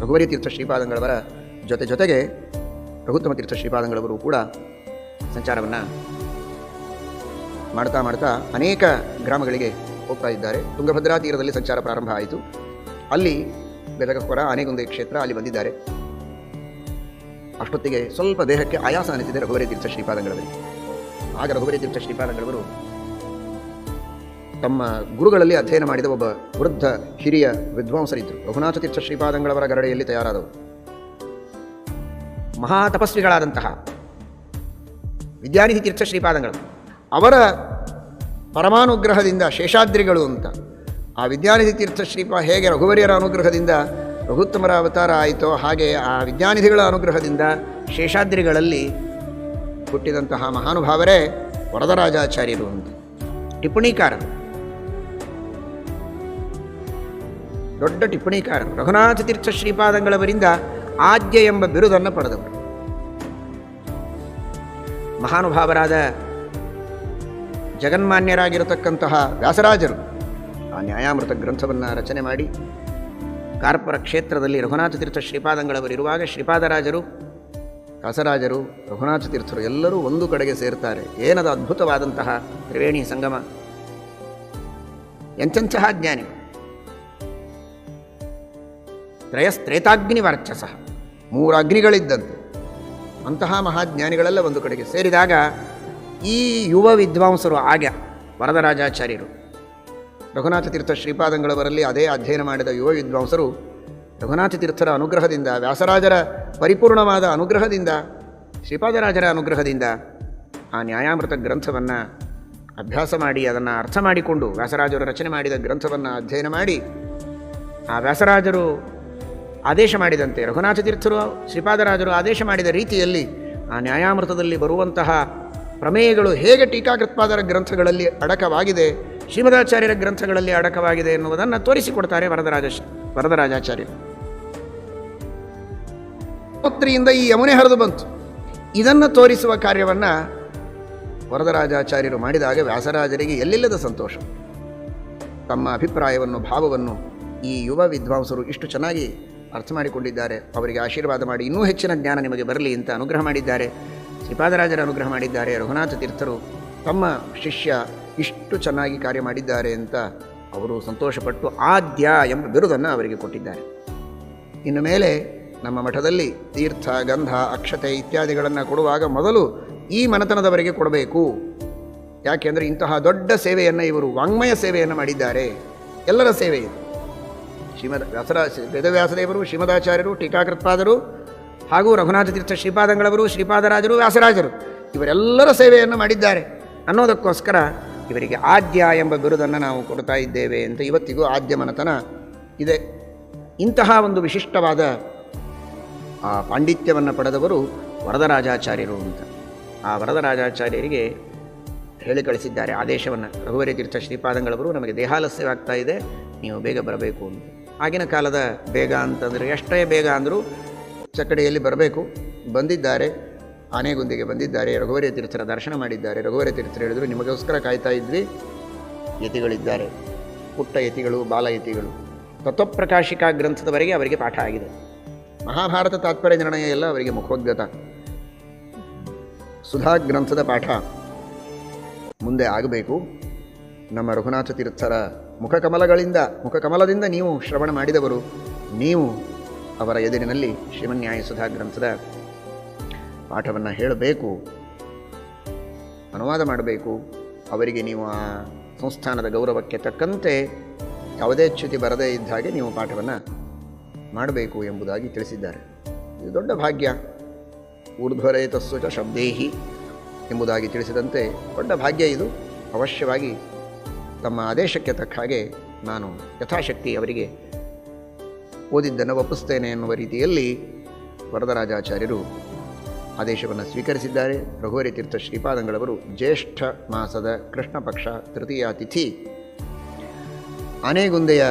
ರಘುವರಿ ತೀರ್ಥ ಶ್ರೀಪಾದಂಗಳವರ ಜೊತೆಗೆ ರಘುತ್ತಮ ತೀರ್ಥ ಶ್ರೀಪಾದಂಗಳವರು ಕೂಡ ಸಂಚಾರವನ್ನು ಮಾಡ್ತಾ ಅನೇಕ ಗ್ರಾಮಗಳಿಗೆ ಹೋಗ್ತಾ ಇದ್ದಾರೆ. ತುಂಗಭದ್ರಾ ತೀರದಲ್ಲಿ ಸಂಚಾರ ಪ್ರಾರಂಭ ಆಯಿತು. ಅಲ್ಲಿ ಬೆದಗಪುರ ಆನೆಗುಂದಿ ಕ್ಷೇತ್ರ ಅಲ್ಲಿ ಬಂದಿದ್ದಾರೆ. ಅಷ್ಟೊತ್ತಿಗೆ ಸ್ವಲ್ಪ ದೇಹಕ್ಕೆ ಆಯಾಸ ಅನಿಸಿದೆ ರಘುವರಿ ತೀರ್ಥ ಶ್ರೀಪಾದಂಗಳವರಿಗೆ. ಆಗ ರಘುವರಿ ತೀರ್ಥ ಶ್ರೀಪಾದಂಗಳವರು ತಮ್ಮ ಗುರುಗಳಲ್ಲಿ ಅಧ್ಯಯನ ಮಾಡಿದ ಒಬ್ಬ ವೃದ್ಧ ಹಿರಿಯ ವಿದ್ವಾಂಸರಿದ್ದರು. ರಘುನಾಥ ತೀರ್ಥ ಶ್ರೀಪಾದಂಗಳವರ ಗರಡೆಯಲ್ಲಿ ತಯಾರಾದವರು ಮಹಾ ತಪಸ್ವಿಗಳಾದಂತಹ ವಿದ್ಯಾನಿಧಿ ತೀರ್ಥ ಶ್ರೀಪಾದಂಗಳು. ಅವರ ಪರಮಾನುಗ್ರಹದಿಂದ ಶೇಷಾದ್ರಿಗಳು ಅಂತ ಆ ವಿದ್ಯಾನಿಧಿ ತೀರ್ಥ ಹೇಗೆ ರಘುವರಿಯರ ಅನುಗ್ರಹದಿಂದ ರಘುತ್ತಮರ ಅವತಾರ ಆಯಿತೋ ಹಾಗೆ ಆ ವಿದ್ಯಾನಿಧಿಗಳ ಅನುಗ್ರಹದಿಂದ ಶೇಷಾದ್ರಿಗಳಲ್ಲಿ ಹುಟ್ಟಿದಂತಹ ಮಹಾನುಭಾವರೇ ವರದರಾಜಾಚಾರ್ಯರು ಅಂತ ಟಿಪ್ಪಣಿಕಾರರು, ದೊಡ್ಡ ಟಿಪ್ಪಣಿಕಾರರು. ರಘುನಾಥ ತೀರ್ಥ ಶ್ರೀಪಾದಂಗಳವರಿಂದ ಆದ್ಯ ಎಂಬ ಬಿರುದನ್ನು ಪಡೆದವರು. ಮಹಾನುಭಾವರಾದ ಜಗನ್ಮಾನ್ಯರಾಗಿರತಕ್ಕಂತಹ ವ್ಯಾಸರಾಜರು ಆ ನ್ಯಾಯಾಮೃತ ಗ್ರಂಥವನ್ನು ರಚನೆ ಮಾಡಿ ಕಾರ್ಪರ ಕ್ಷೇತ್ರದಲ್ಲಿ ರಘುನಾಥ ತೀರ್ಥ ಶ್ರೀಪಾದಂಗಳವರಿರುವಾಗ ಶ್ರೀಪಾದರಾಜರು, ವ್ಯಾಸರಾಜರು, ರಘುನಾಥ ತೀರ್ಥರು ಎಲ್ಲರೂ ಒಂದು ಕಡೆಗೆ ಸೇರ್ತಾರೆ. ಏನದು ಅದ್ಭುತವಾದಂತಹ ತ್ರಿವೇಣಿ ಸಂಗಮ! ಎಂತೆಂತಹ ಜ್ಞಾನಿ! ತ್ರಯಸ್ತ್ರೇತಾಗ್ನಿ ವರ್ಚಸ, 3 ಅಗ್ನಿಗಳಿದ್ದಂತೆ ಅಂತಹ ಮಹಾಜ್ಞಾನಿಗಳೆಲ್ಲ ಒಂದು ಕಡೆಗೆ ಸೇರಿದಾಗ ಈ ಯುವ ವಿದ್ವಾಂಸರು ಆಗ ವರದರಾಜಾಚಾರ್ಯರು, ರಘುನಾಥ ತೀರ್ಥ ಶ್ರೀಪಾದಂಗಳವರಲ್ಲಿ ಅದೇ ಅಧ್ಯಯನ ಮಾಡಿದ ಯುವ ವಿದ್ವಾಂಸರು ರಘುನಾಥ ತೀರ್ಥರ ಅನುಗ್ರಹದಿಂದ, ವ್ಯಾಸರಾಜರ ಪರಿಪೂರ್ಣವಾದ ಅನುಗ್ರಹದಿಂದ, ಶ್ರೀಪಾದರಾಜರ ಅನುಗ್ರಹದಿಂದ ಆ ನ್ಯಾಯಾಮೃತ ಗ್ರಂಥವನ್ನು ಅಭ್ಯಾಸ ಮಾಡಿ ಅದನ್ನು ಅರ್ಥ ಮಾಡಿಕೊಂಡು ವ್ಯಾಸರಾಜರು ರಚನೆ ಮಾಡಿದ ಗ್ರಂಥವನ್ನು ಅಧ್ಯಯನ ಮಾಡಿ ಆ ವ್ಯಾಸರಾಜರು ಆದೇಶ ಮಾಡಿದಂತೆ ರಘುನಾಥ ತೀರ್ಥರು ಶ್ರೀಪಾದರಾಜರು ಆದೇಶ ಮಾಡಿದ ರೀತಿಯಲ್ಲಿ ಆ ನ್ಯಾಯಾಮೃತದಲ್ಲಿ ಬರುವಂತಹ ಪ್ರಮೇಯಗಳು ಹೇಗೆ ಟೀಕಾಕೃತ್ಪಾದರ ಗ್ರಂಥಗಳಲ್ಲಿ ಅಡಕವಾಗಿದೆ, ಶ್ರೀಮದಾಚಾರ್ಯರ ಗ್ರಂಥಗಳಲ್ಲಿ ಅಡಕವಾಗಿದೆ ಎನ್ನುವುದನ್ನು ತೋರಿಸಿಕೊಡ್ತಾರೆ ವರದರಾಜಾಚಾರ್ಯರು. ಪುತ್ರಿಯಿಂದ ಈ ಯಮುನೆ ಹರಿದು ಬಂತು. ಇದನ್ನು ತೋರಿಸುವ ಕಾರ್ಯವನ್ನು ವರದರಾಜಾಚಾರ್ಯರು ಮಾಡಿದಾಗ ವ್ಯಾಸರಾಜರಿಗೆ ಎಲ್ಲಿಲ್ಲದ ಸಂತೋಷ. ತಮ್ಮ ಅಭಿಪ್ರಾಯವನ್ನು, ಭಾವವನ್ನು ಈ ಯುವ ವಿದ್ವಾಂಸರು ಇಷ್ಟು ಚೆನ್ನಾಗಿ ಅರ್ಥ ಮಾಡಿಕೊಂಡಿದ್ದಾರೆ, ಅವರಿಗೆ ಆಶೀರ್ವಾದ ಮಾಡಿ ಇನ್ನೂ ಹೆಚ್ಚಿನ ಜ್ಞಾನ ನಿಮಗೆ ಬರಲಿ ಅಂತ ಅನುಗ್ರಹ ಮಾಡಿದ್ದಾರೆ. ಶ್ರೀಪಾದರಾಜರ ಅನುಗ್ರಹ ಮಾಡಿದ್ದಾರೆ. ರಘುನಾಥ ತೀರ್ಥರು ತಮ್ಮ ಶಿಷ್ಯ ಇಷ್ಟು ಚೆನ್ನಾಗಿ ಕಾರ್ಯ ಮಾಡಿದ್ದಾರೆ ಅಂತ ಅವರು ಸಂತೋಷಪಟ್ಟು ಆದ್ಯ ಎಂಬ ಬಿರುದನ್ನು ಅವರಿಗೆ ಕೊಟ್ಟಿದ್ದಾರೆ. ಇನ್ನು ಮೇಲೆ ನಮ್ಮ ಮಠದಲ್ಲಿ ತೀರ್ಥ, ಗಂಧ, ಅಕ್ಷತೆ ಇತ್ಯಾದಿಗಳನ್ನು ಕೊಡುವಾಗ ಮೊದಲು ಈ ಮನೆತನದವರಿಗೆ ಕೊಡಬೇಕು. ಯಾಕೆಂದರೆ ಇಂತಹ ದೊಡ್ಡ ಸೇವೆಯನ್ನು ಇವರು ವಾಂಗ್ಮಯ ಸೇವೆಯನ್ನು ಮಾಡಿದ್ದಾರೆ. ಎಲ್ಲರ ಸೇವೆ ಇದು. ವೇದವ್ಯಾಸದೇವರು, ಶ್ರೀಮದಾಚಾರ್ಯರು, ಟೀಕಾಕೃತ್ಪಾದರು ಹಾಗೂ ರಘುನಾಥ ತೀರ್ಥ ಶ್ರೀಪಾದಂಗಳವರು, ಶ್ರೀಪಾದರಾಜರು, ವ್ಯಾಸರಾಜರು ಇವರೆಲ್ಲರ ಸೇವೆಯನ್ನು ಮಾಡಿದ್ದಾರೆ ಅನ್ನೋದಕ್ಕೋಸ್ಕರ ಇವರಿಗೆ ಆದ್ಯ ಎಂಬ ಬಿರುದನ್ನು ನಾವು ಕೊಡ್ತಾ ಇದ್ದೇವೆ ಅಂತ ಇವತ್ತಿಗೂ ಆದ್ಯ ಮನತನ ಇದೆ. ಇಂತಹ ಒಂದು ವಿಶಿಷ್ಟವಾದ ಆ ಪಾಂಡಿತ್ಯವನ್ನು ಪಡೆದವರು ವರದರಾಜಾಚಾರ್ಯರು ಅಂತ. ಆ ವರದರಾಜಾಚಾರ್ಯರಿಗೆ ಹೇಳಿ ಕಳಿಸಿದ್ದಾರೆ ಆದೇಶವನ್ನು. ರಘುವರಿ ತೀರ್ಥ ಶ್ರೀಪಾದಂಗಳವರು ನಮಗೆ ದೇಹಾಲಸ್ಯವಾಗ್ತಾ ಇದೆ, ನೀವು ಬೇಗ ಬರಬೇಕು ಅಂತ. ಆಗಿನ ಕಾಲದ ಬೇಗ ಅಂತಂದರೆ ಎಷ್ಟೇ ಬೇಗ ಅಂದರೂ ಚಕ್ಕಡಿಯಲ್ಲಿ ಬರಬೇಕು. ಬಂದಿದ್ದಾರೆ, ಆನೆಗುಂದಿಗೆ ಬಂದಿದ್ದಾರೆ, ರಘುವರಿ ತೀರ್ಥರ ದರ್ಶನ ಮಾಡಿದ್ದಾರೆ. ರಘುವರಿ ತೀರ್ಥರು ಹೇಳಿದರು, ನಿಮಗೋಸ್ಕರ ಕಾಯ್ತಾ ಇದ್ವಿ. ಯತಿಗಳಿದ್ದಾರೆ, ಪುಟ್ಟ ಯತಿಗಳು, ಬಾಲ ಯತಿಗಳು. ತತ್ವಪ್ರಕಾಶಿಕಾ ಗ್ರಂಥದವರೆಗೆ ಅವರಿಗೆ ಪಾಠ ಆಗಿದೆ. ಮಹಾಭಾರತ ತಾತ್ಪರ್ಯ ನಿರ್ಣಯ ಎಲ್ಲ ಅವರಿಗೆ ಮುಖೋದ್ಗತ. ಸುಧಾ ಗ್ರಂಥದ ಪಾಠ ಮುಂದೆ ಆಗಬೇಕು. ನಮ್ಮ ರಘುನಾಥ ತೀರ್ಥರ ಮುಖಕಮಲದಿಂದ ನೀವು ಶ್ರವಣ ಮಾಡಿದವರು, ನೀವು ಅವರ ಎದುರಿನಲ್ಲಿ ಶ್ರೀಮನ್ಯಾಯ ಸುಧಾ ಗ್ರಂಥದ ಪಾಠವನ್ನು ಹೇಳಬೇಕು, ಅನುವಾದ ಮಾಡಬೇಕು. ಅವರಿಗೆ ನೀವು ಆ ಸಂಸ್ಥಾನದ ಗೌರವಕ್ಕೆ ತಕ್ಕಂತೆ ಯಾವುದೇ ಚ್ಯುತಿ ಬರದೇ ಇದ್ದ ಹಾಗೆ ನೀವು ಪಾಠವನ್ನು ಮಾಡಬೇಕು ಎಂಬುದಾಗಿ ತಿಳಿಸಿದ್ದಾರೆ. ಇದು ದೊಡ್ಡ ಭಾಗ್ಯ. ಊರ್ಧ್ವರೇತಸ್ಸು ಚ ಶಬ್ದೇಹಿ ಎಂಬುದಾಗಿ ತಿಳಿಸಿದಂತೆ ದೊಡ್ಡ ಭಾಗ್ಯ ಇದು. ಅವಶ್ಯವಾಗಿ ತಮ್ಮ ಆದೇಶಕ್ಕೆ ತಕ್ಕ ಹಾಗೆ ನಾನು ಯಥಾಶಕ್ತಿ ಅವರಿಗೆ ಓದಿದ್ದನ್ನು ಒಪ್ಪಿಸ್ತೇನೆ ಎನ್ನುವ ರೀತಿಯಲ್ಲಿ ವರದರಾಜಾಚಾರ್ಯರು ಆದೇಶವನ್ನು ಸ್ವೀಕರಿಸಿದ್ದಾರೆ. ರಘುವರಿ ತೀರ್ಥ ಶ್ರೀಪಾದಂಗಳವರು ಜ್ಯೇಷ್ಠ ಮಾಸದ ಕೃಷ್ಣ ಪಕ್ಷ ತೃತೀಯ ತಿಥಿ ಆನೆಗುಂದೆಯ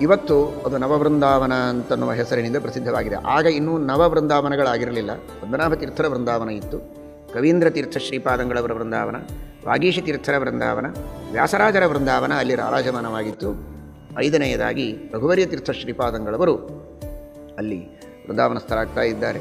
ಇವತ್ತು ಅದು ನವವೃಂದಾವನ ಅಂತನ್ನುವ ಹೆಸರಿನಿಂದ ಪ್ರಸಿದ್ಧವಾಗಿದೆ. ಆಗ ಇನ್ನೂ ನವವೃಂದಾವನಗಳಾಗಿರಲಿಲ್ಲ. ಪದ್ಮನಾಭ ತೀರ್ಥರ ವೃಂದಾವನ ಇತ್ತು, ಕವೀಂದ್ರ ತೀರ್ಥ ಶ್ರೀಪಾದಂಗಳವರ ವೃಂದಾವನ, ವಾಗೀಶ ತೀರ್ಥರ ವೃಂದಾವನ, ವ್ಯಾಸರಾಜರ ವೃಂದಾವನ ಅಲ್ಲಿ ರಾರಾಜಮಾನವಾಗಿತ್ತು. 5ನೆಯದಾಗಿ ರಘುವರಿ ತೀರ್ಥ ಶ್ರೀಪಾದಂಗಳವರು ಅಲ್ಲಿ ವೃಂದಾವನಸ್ಥರಾಗ್ತಾ ಇದ್ದಾರೆ.